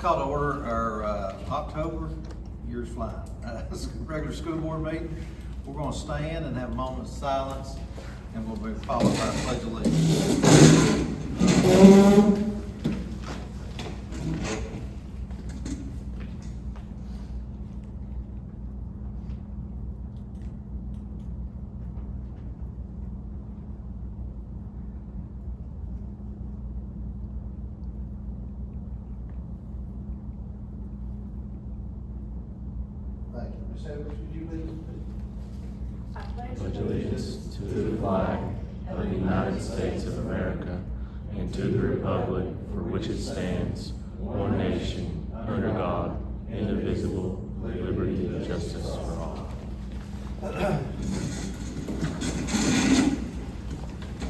call to order our October, year's flying, regular school board meeting. We're going to stand and have a moment of silence, and we'll be followed by a pledge of allegiance. Thank you. Ms. Edwards, would you lead us, please? I pledge allegiance to the flag of the United States of America and to the republic for which it stands, one nation, under God, indivisible, with liberty and justice for all. I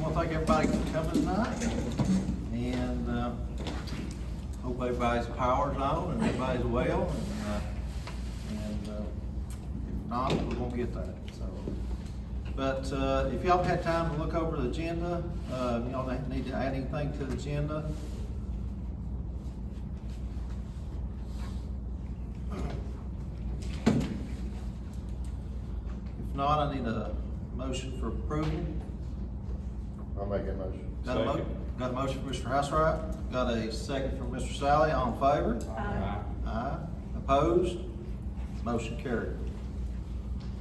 want to thank everybody for coming tonight, and hope everybody's power's on and everybody's well, and if not, we're gonna get that. So, but if y'all had time to look over the agenda, y'all need to add anything to the agenda? If not, I need a motion for approval. I'll make that motion. Got a motion from Mr. Housewright, got a second from Mr. Sally, all in favor? Aye. Aye. Opposed? Motion carried.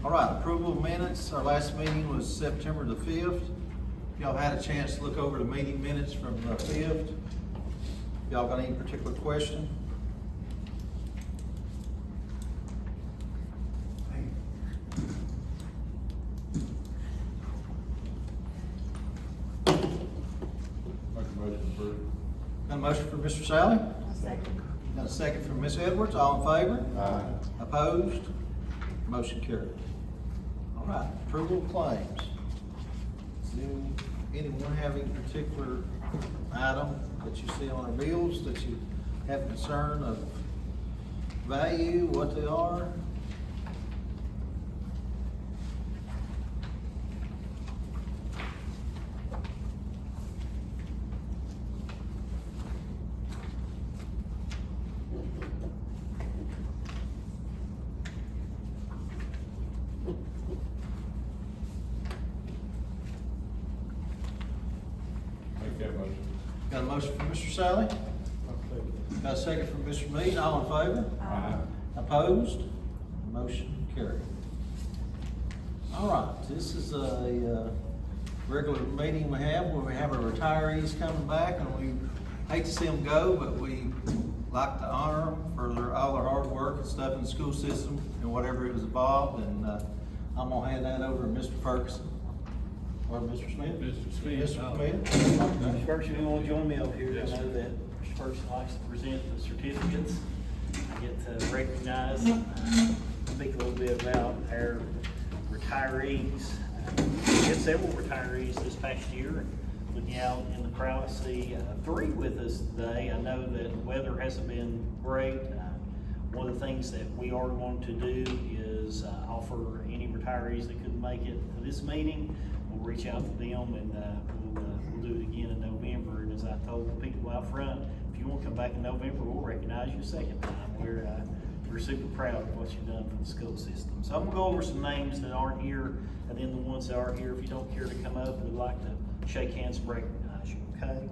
All right, approval of minutes. Our last meeting was September the 5th. Y'all had a chance to look over the meeting minutes from the 5th. Y'all got any particular question? Make a motion to approve. Got a motion from Mr. Sally? I'll second. Got a second from Ms. Edwards, all in favor? Aye. Opposed? Motion carried. All right, approval of claims. Does anyone have any particular item that you see on our bills that you have concern of value, what they are? Make that motion. Got a motion from Mr. Sally? Got a second from Mr. Mead, all in favor? Aye. Opposed? Motion carried. All right, this is a regular meeting we have where we have our retirees coming back, and we hate to see them go, but we like to honor them for all their hard work and stuff in the school system and whatever it was involved, and I'm gonna hand that over to Mr. Ferguson. Or Mr. Smith? Mr. Smith. Mr. Smith? Mr. Ferguson, you want to join me over here? Yes, I know that Mr. Ferguson likes to present the certificates. I get to recognize, speak a little bit about our retirees. We had several retirees this past year. Looking out in the crowd, I see three with us today. I know that the weather hasn't been great. One of the things that we are going to do is offer any retirees that couldn't make it to this meeting, we'll reach out to them, and we'll do it again in November. And as I told the people out front, if you want to come back in November, we'll recognize you a second time. We're super proud of what you've done for the school system. So I'm gonna go over some names that aren't here, and then the ones that are here, if you don't care to come up, we'd like to shake hands and recognize you, okay?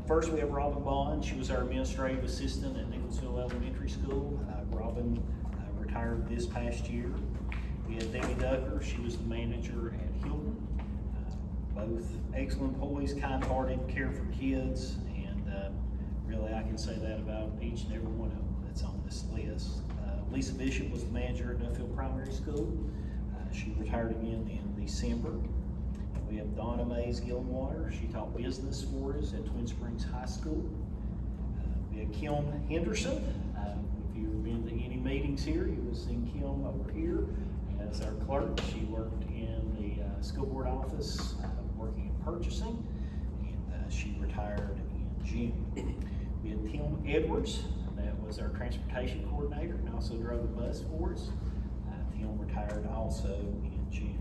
First, we have Robin Bond. She was our administrative assistant at Nicholsville Elementary School. Robin retired this past year. We had Debbie Ducker. She was the manager at Hilton. Both excellent employees, kind-hearted, care for kids, and really I can say that about each and every one of them that's on this list. Lisa Bishop was the manager at Nuffield Primary School. She retired again in December. We have Donna Mays Gillenwater. She taught business for us at Twin Springs High School. We have Kim Henderson. If you've been to any meetings here, you will have seen Kim over here as our clerk. She worked in the school board office, working in purchasing, and she retired in June. We had Tim Edwards. That was our transportation coordinator and also drove the bus for us. Tim retired also in June.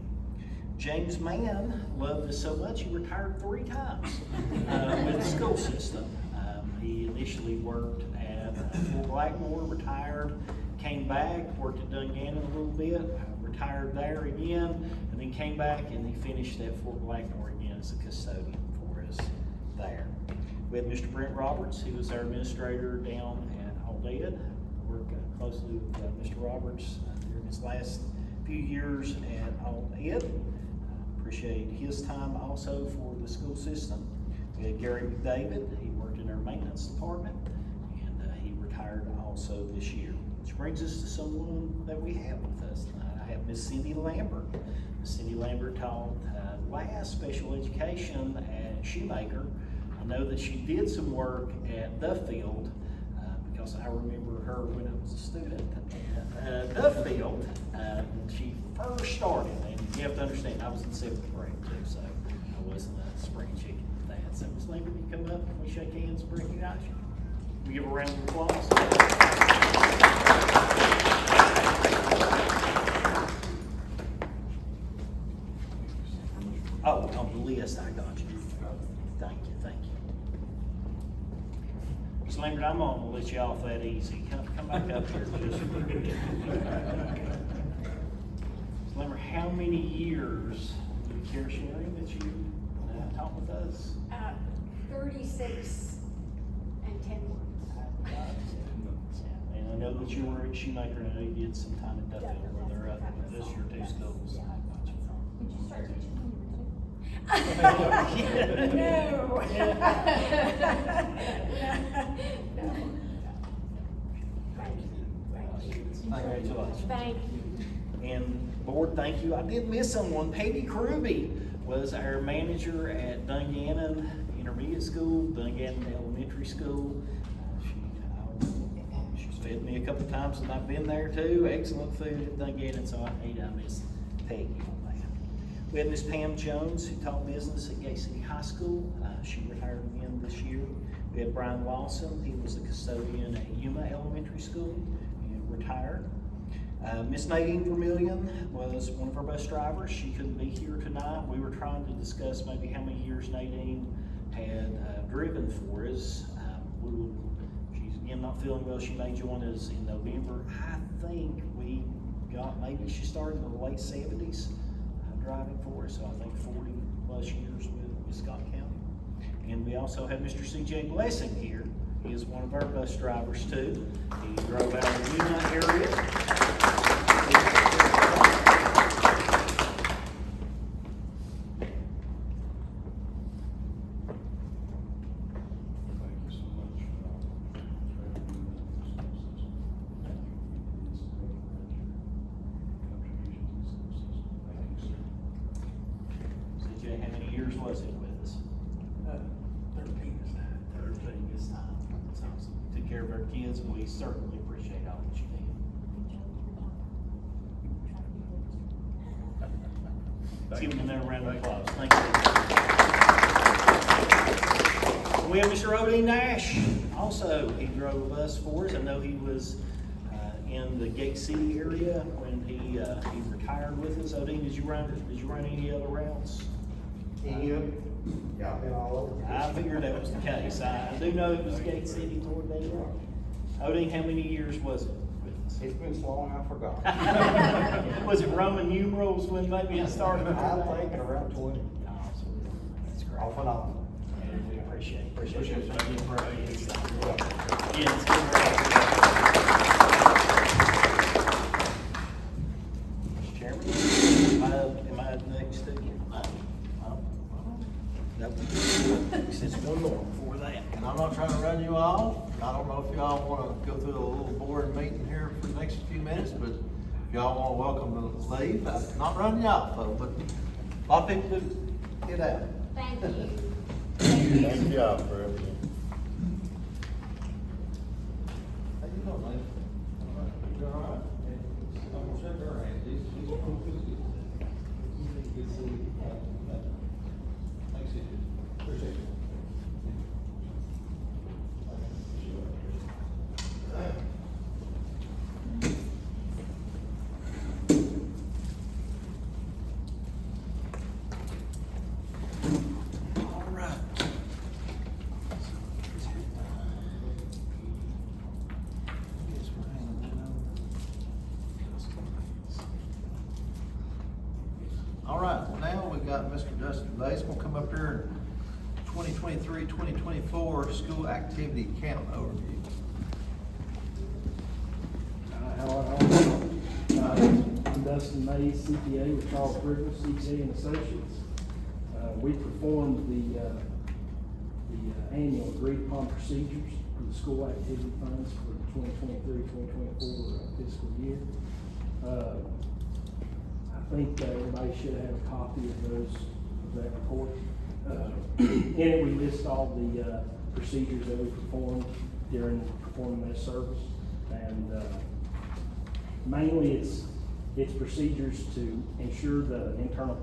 James Mann loved us so much he retired 3 times with the school system. He initially worked at Fort Blackmore, retired, came back, worked at Dungannon a little bit, retired there again, and then came back and he finished at Fort Blackmore again as a custodian for us there. We had Mr. Brent Roberts, who was our administrator down at Aldea. Worked closely with Mr. Roberts during his last few years at Aldea. Appreciate his time also for the school system. We had Gary McDavid, he worked in our maintenance department, and he retired also this year. Which brings us to someone that we have with us tonight. I have Miss Cindy Lambert. Miss Cindy Lambert taught last special education at Shoemaker. I know that she did some work at the field because I remember her when I was a student at the field when she first started. And you have to understand, I was in 7th grade too, so I wasn't a spring chicken with that. So Miss Lambert, you come up and we shake hands and recognize you. We give a round of applause. Oh, on the list, I got you. Thank you, thank you. Ms. Lambert, I'm gonna let you off that easy. Come back up here just for a minute. Ms. Lambert, how many years do you care sharing that you taught with us? 36 and 10 months. And I know that you were at Shoemaker, and I know you did some time at Duffield, where they're up with this your two schools. Did you start teaching when you were 2? No. Congratulations. Thank you. And board, thank you. I did miss someone. Peggy Kruby was our manager at Dungannon Intermediate School, Dungannon Elementary School. She's fed me a couple of times and I've been there too. Excellent food at Dungannon, so I miss Peggy on that. We had Miss Pam Jones, who taught business at Gate City High School. She retired again this year. We had Brian Lawson. He was a custodian at Yuma Elementary School and retired. Miss Nadine Vermillion was one of our bus drivers. She couldn't be here tonight. We were trying to discuss maybe how many years Nadine had driven for us. She's again not feeling well. She may join us in November. I think we got, maybe she started in the late 70s driving for us, so I think 40 plus years with Scott County. And we also have Mr. CJ Blessing here. He is one of our bus drivers too. He drove out of the Yuma area. CJ, how many years was it with us? 13 this time. That's awesome. Took care of our kids, and we certainly appreciate all that you did. Let's give him another round of applause. Thank you. We have Mr. Odie Nash. Also, he drove a bus for us. I know he was in the Gate City area when he retired with us. Odie, did you run any other routes? Yeah, I've been all over. I figured that was the case. I do know it was Gate City toward there. Odie, how many years was it with us? It's been so long, I forgot. Was it Roman numerals when maybe it started? I'm thinking around 20. Awesome. That's great. Off and on. And we appreciate it. Appreciate it. Yeah, it's good. Mr. Chairman, am I next to you? Nope. Since one more before that. And I'm not trying to run you off. I don't know if y'all want to go through a little board meeting here for the next few minutes, but if y'all want to welcome to leave, I'm not running you off, though, but a lot of people do get out. Thank you. Thank y'all for everything. How you doing, man? All right. You all right? I'm gonna shake her hand. Thanks, you. Appreciate it. All right. Mr. Dustin Bates gonna come up here and 2023-2024 school activity count overview. I'm Dustin Mays, CPA with Charles Bridges, CPA and Associates. We performed the annual agreed upon procedures for the school activity funds for the 2023-2024 fiscal year. I think everybody should have a copy of that report. In it, we list all the procedures that we performed during performing that service. And mainly it's procedures to ensure the internal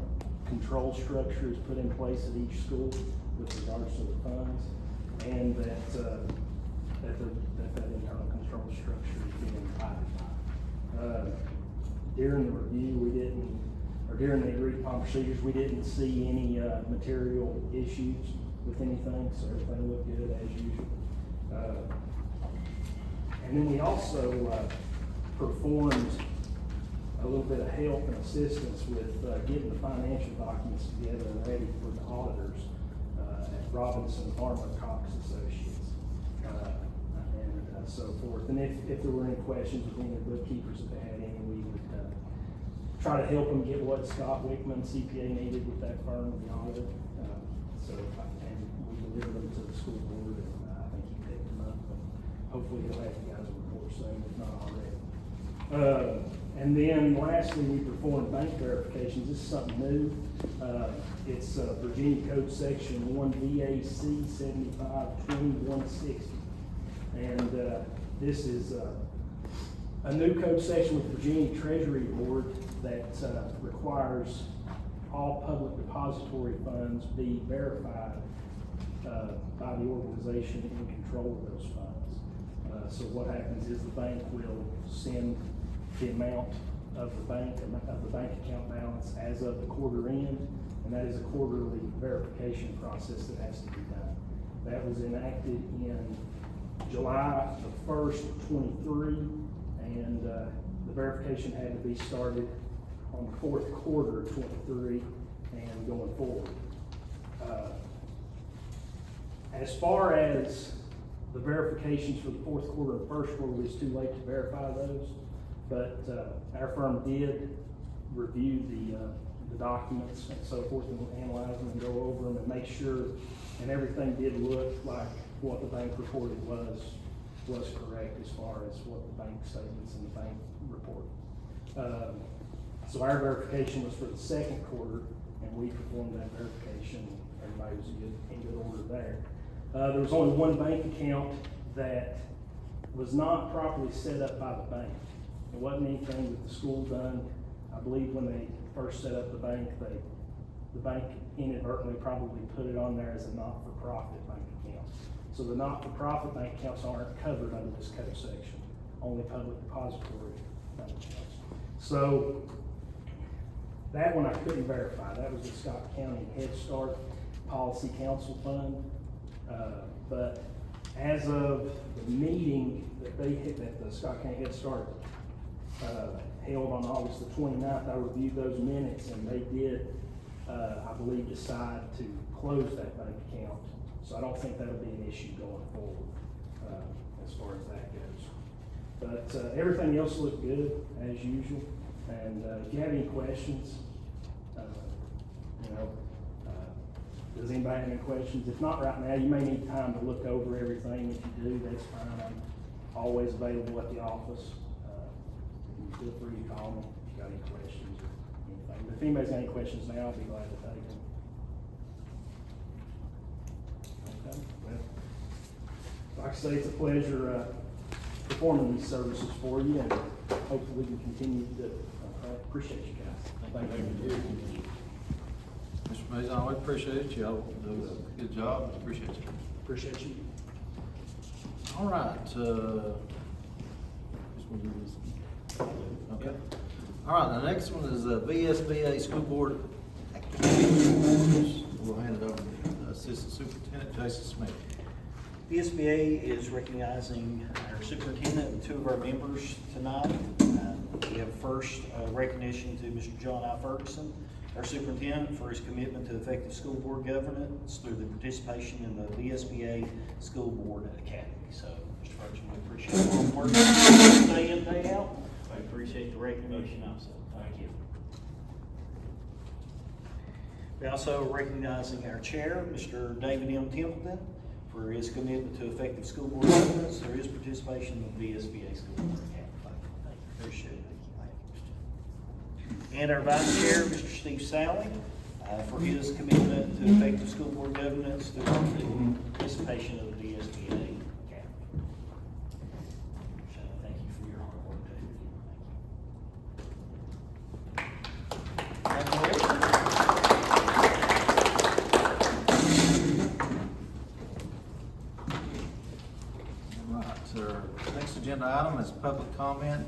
control structure is put in place at each school with regards to the funds, and that internal control structure is being abided by. During the review, during the agreed upon procedures, we didn't see any material issues with anything, so everything looked good as usual. And then we also performed a little bit of help and assistance with getting the financial documents together and ready for the auditors at Robinson Armour Cox Associates, and so forth. And if there were any questions with any of the bookkeepers, if they had any, we would try to help them get what Scott Wickman, CPA, needed with that firm, the auditor. And we delivered them to the school board, and I think he picked them up, and hopefully he'll have you guys a report soon, if not already. And then lastly, we performed bank verifications. This is something new. It's Virginia Code Section 1 VAC 752160. And this is a new code section with Virginia Treasury Board that requires all public depository funds be verified by the organization in control of those funds. So what happens is the bank will send the amount of the bank account balance as of the quarter end, and that is a quarterly verification process that has to be done. That was enacted in July the 1st, 23, and the verification had to be started on the fourth quarter of 23 and going forward. As far as the verifications for the fourth quarter and first quarter, it's too late to verify those. But our firm did review the documents and so forth, and analyze them and go over them and make sure, and everything did look like what the bank reported was correct as far as what the bank statements and the bank report. So our verification was for the second quarter, and we performed that verification. Everybody was in good order there. There was only one bank account that was not properly set up by the bank. It wasn't anything that the school done. I believe when they first set up the bank inadvertently probably put it on there as a not-for-profit bank account. So the not-for-profit bank accounts aren't covered under this code section, only public depository bank accounts. So that one I couldn't verify. That was the Scott County Head Start Policy Council Fund. But as of the meeting that the Scott County Head Start held on August the 29th, I reviewed those minutes, and they did, I believe, decide to close that bank account. So I don't think that'll be an issue going forward as far as that goes. But everything else looked good as usual. And if you have any questions, does anybody have any questions? If not right now, you may need time to look over everything. If you do, that's fine. I'm always available at the office. Feel free to call me if you got any questions or anything. But if anybody's got any questions now, I'll be glad to take them. Okay. Well, like I say, it's a pleasure performing these services for you, and hopefully we can continue to do it. Appreciate you guys. Thank you. Mr. Mays, I always appreciate you. Y'all do a good job. Appreciate you. Appreciate you. All right. Just want to do this. Okay. All right. The next one is VSBA School Board Activity. We'll hand it over to Assistant Superintendent Jason Smith. The SBA is recognizing our superintendent and two of our members tonight. We have first recognition to Mr. John I. Ferguson, our superintendent for his commitment to effective school board governance through the participation in the VSBA School Board Academy. So, Mr. Ferguson, we appreciate your hard work day in, day out. We appreciate the recognition also. Thank you. We're also recognizing our chair, Mr. David M. Templeton, for his commitment to effective school board governance through his participation in the VSBA School Board Academy. Thank you. Appreciate it. And our vice chair, Mr. Steve Sally, for his commitment to effective school board governance through the participation of the VSBA Academy. So thank you for your hard work, David. All right, so our next agenda item is public comment.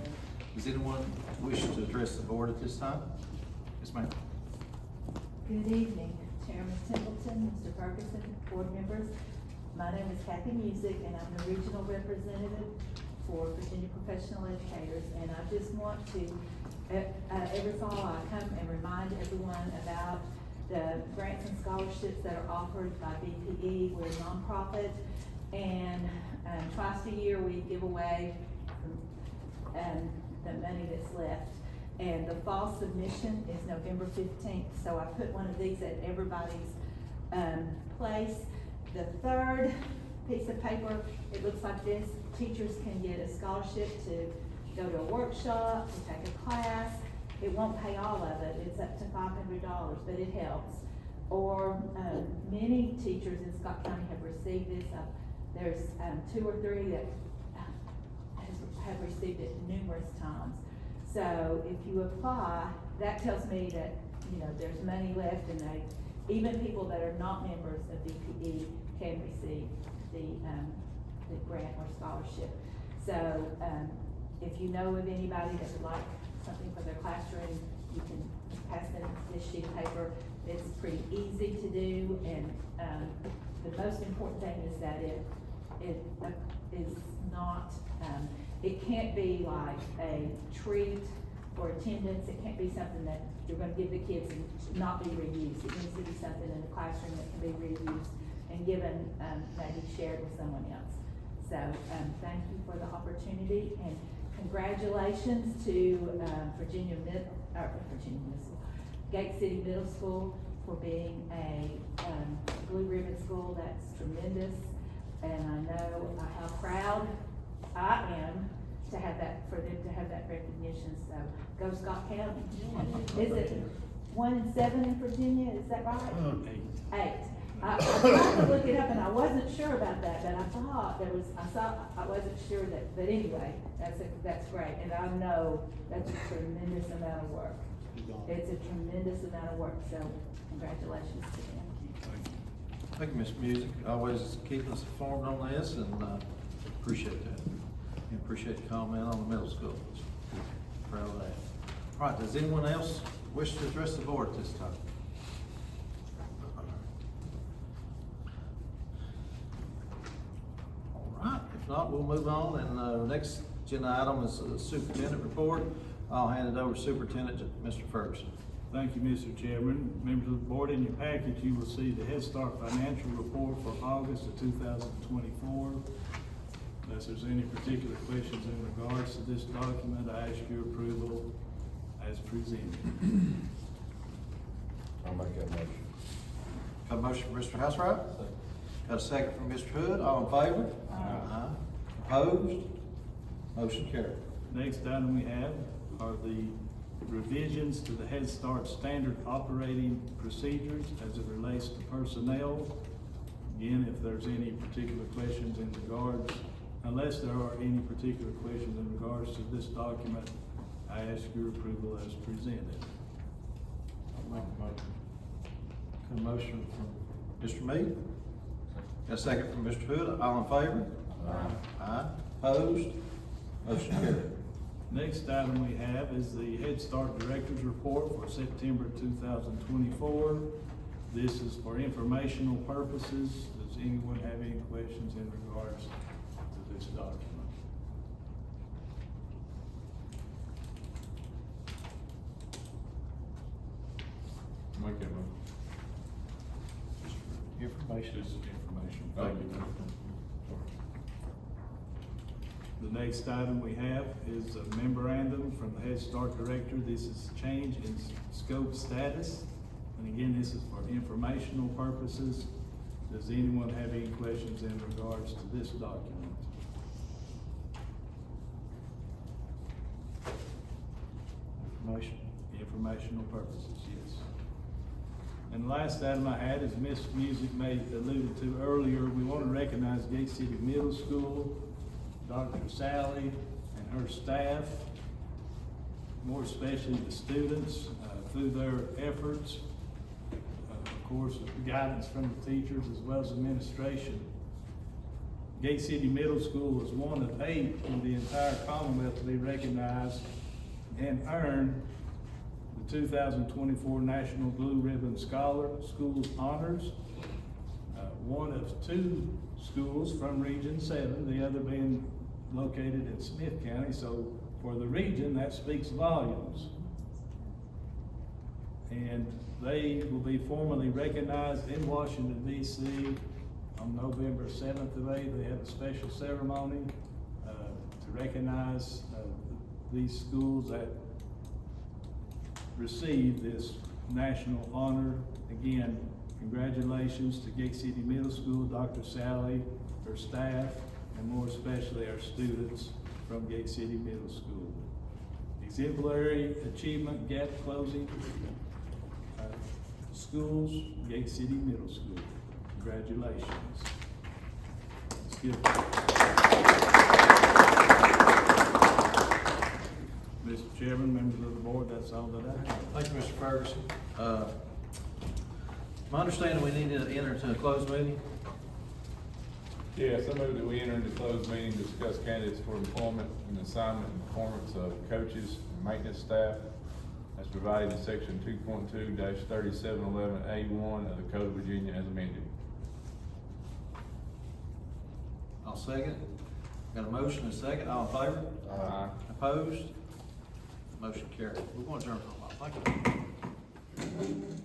Does anyone wish to address the board at this time? Yes, ma'am. Good evening, Chairman Templeton, Mr. Ferguson, board members. My name is Kathy Music, and I'm the regional representative for Virginia Professional Educators. And I just want to, every fall I come and remind everyone about the grants and scholarships that are offered by BPE. We're a nonprofit, and twice a year we give away the money that's left. And the fall submission is November 15th, so I put one of these at everybody's place. The third piece of paper, it looks like this. Teachers can get a scholarship to go to a workshop, to take a class. It won't pay all of it, it's up to $500, but it helps. Or many teachers in Scott County have received this. There's 2 or 3 that have received it numerous times. So if you apply, that tells me that, you know, there's money left, and even people that are not members of BPE can receive the grant or scholarship. So if you know of anybody that would like something for their classroom, you can pass them this sheet of paper. It's pretty easy to do, and the most important thing is that it is not, it can't be like a treat for attendance. It can't be something that you're going to give the kids and not be reused. It needs to be something in the classroom that can be reused and given, maybe shared with someone else. So thank you for the opportunity, and congratulations to Gate City Middle School for being a Blue Ribbon School. That's tremendous, and I know how proud I am to have that, for them to have that recognition. So go Scott County. Is it 1 and 7 in Virginia? Is that right? 8. I tried to look it up, and I wasn't sure about that, but I thought there was, I wasn't sure that, but anyway, that's great. And I know that's a tremendous amount of work. It's a tremendous amount of work, so congratulations to them. Thank you, Ms. Music. Always keeping us informed on this, and appreciate that. And appreciate the comment on the middle school. Proud of that. All right, does anyone else wish to address the board at this time? All right, if not, we'll move on, and the next agenda item is the superintendent report. I'll hand it over to Superintendent Mr. Ferguson. Thank you, Mr. Chairman. Members of the board, in your package, you will see the Head Start financial report for August of 2024. Unless there's any particular questions in regards to this document, I ask your approval as presented. I'll make that motion. Got a motion from Mr. Housewright? Got a second from Mr. Hood. All in favor? Aye. Opposed? Motion carried. Next item we have are the revisions to the Head Start standard operating procedures as it relates to personnel. Again, if there's any particular questions in regards, unless there are any particular questions in regards to this document, I ask your approval as presented. I'll make the motion. Got a motion from Mr. Meade. Got a second from Mr. Hood. All in favor? Aye. Opposed? Motion carried. Next item we have is the Head Start Director's Report for September 2024. This is for informational purposes. Does anyone have any questions in regards to this document? information. Just information. Thank you. The next item we have is a memorandum from the Head Start Director. This is change in scope status. And again, this is for informational purposes. Does anyone have any questions in regards to this document? Motion. Informational purposes, yes. And the last item I had, as Miss Music may alluded to earlier, we want to recognize Gate City Middle School, Dr. Sally and her staff, more especially the students, through their efforts. Of course, with guidance from the teachers as well as administration. Gate City Middle School was one of 8 in the entire Commonwealth to be recognized and earn the 2024 National Blue Ribbon Scholar Schools Honors. One of 2 schools from Region 7, the other being located in Smith County. So for the region, that speaks volumes. And they will be formally recognized in Washington, D.C. on November 7th of 8th. They have a special ceremony to recognize these schools that receive this national honor. Again, congratulations to Gate City Middle School, Dr. Sally, her staff, and more especially our students from Gate City Middle School. Exemplary achievement gap closing schools, Gate City Middle School. Congratulations. Let's give Mr. Chairman, members of the board, that's all that I have. Thank you, Mr. Ferguson. My understanding, we need to enter into a closed meeting. Yes, I move that we enter into closed meeting to discuss candidates for employment and assignment and performance of coaches and maintenance staff as provided in section 2.2-3711A1 of the Code of Virginia as amended. I'll second. Got a motion and a second. All in favor? Aye. Opposed? Motion carried. We're going to adjourn for a while. Thank you.